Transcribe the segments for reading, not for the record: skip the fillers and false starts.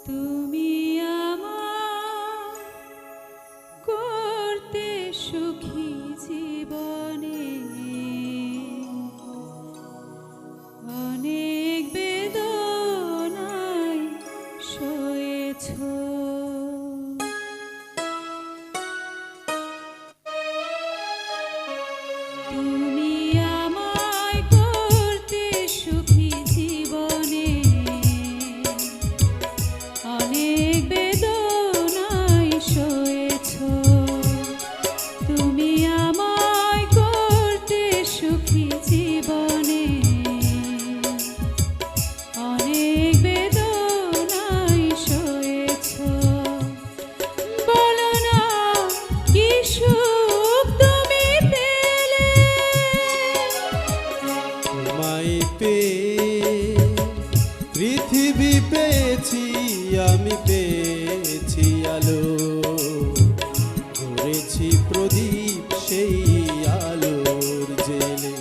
তুমি আমার করতে সুখী জীবনে অনেক বেদনায় সয়েছো। তুমি আমায় করতে সুখী জীবনে অনেক বেদনায় সয়েছো। তুমি আমায় করতে সুখী জীবনে অনেক বেদনায় সয়েছো। বলো না কি সুখ তুমি পেলে, তোমায় পেয়ে পৃথিবী পেয়েছি, আমি পেয়েছি আলো, ধরেছি প্রদীপ সেই আলোর জেলে।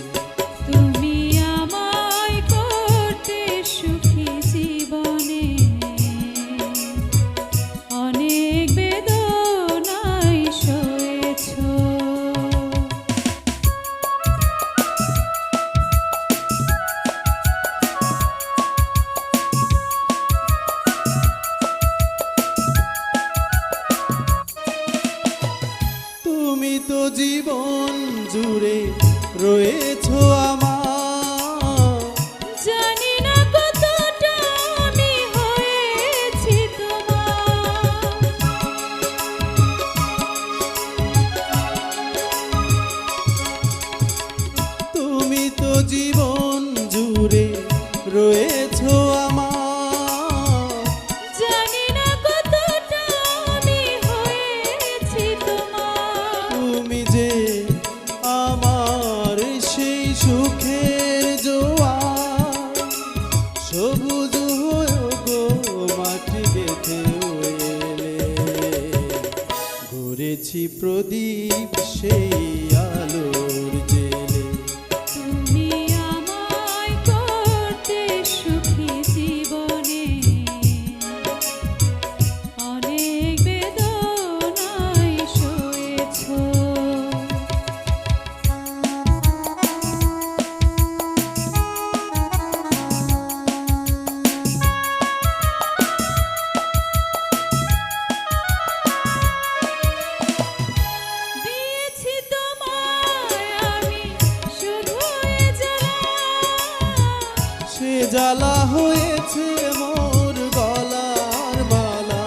তুমি আমায় করতে সুখী জীবনে অনেক বেদনায় সয়েছো। তুমি তো জীবন জুড়ে রয়েছো আমার, জানি না কতটা আমি হয়েছি তোমার। তুমি তো জীবন জুড়ে রয়েছো আমার, জানি না কতটা আমি হয়েছি তোমার। তুমি যে আমার সেই সুখের জোয়ার, সবুজ হয়ে গো মাটি বেঁধে এলে, ঘুরেছি প্রদীপ সেই আলোর জেলে। তুমি আমায় করতে সুখী জীবনে অনেক বেদনায় সয়েছো। দিয়েছি তোমায় আমি শুধু এ জ্বালা, সে জ্বালা হয়েছে মোর গলার মালা।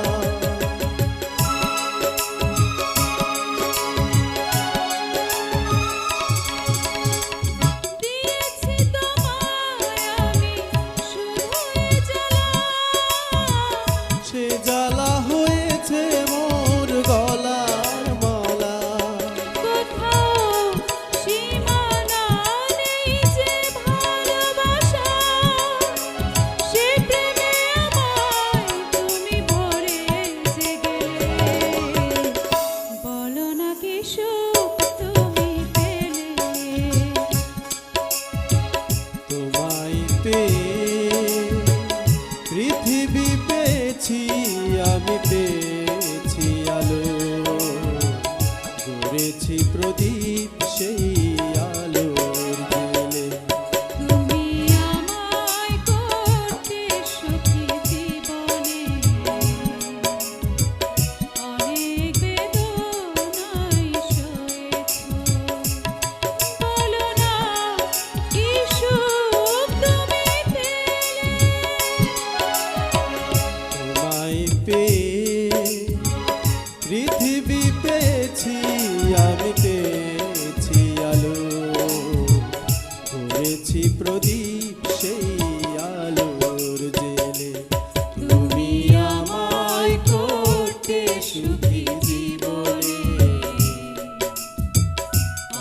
দিয়েছি তোমায় আমি শুধু এ জ্বালা, সে জ্বালা হয়েছে মোর গলার মালা। কোথাও সীমানা নেই যে ভালোবাসা, সে প্রেমে আমায় তুমি ভরে যে গেলে। বলো না কি সুখ তুমি পেলে, তোমায় পেয়ে পৃথিবী পেয়েছি, আমি পেয়েছি আলো, গড়েছি প্রদীপ সেই আলোর জেলে। তুমি আমায় করতে সুখী জীবনে অনেক বেদনায় সয়েছো। বলো না কি সুখ তুমি পেলে, তোমায় পেয়ে পৃথিবী পেয়েছি, আমি পেয়েছি আলো, গড়েছি প্রদীপ সেই আলোর জেলে। তুমি আমায় করতে সুখী জীবনে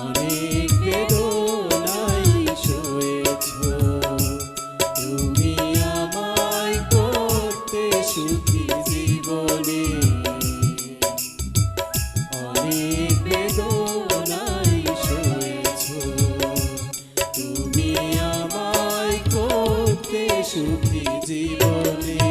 অনেক বেদনায় সয়েছো। তুমি আমায় করতে সুখী জীবনে অনেক বেদনায় সয়েছো। তুমি আমায় করতে সুখী জীবনে।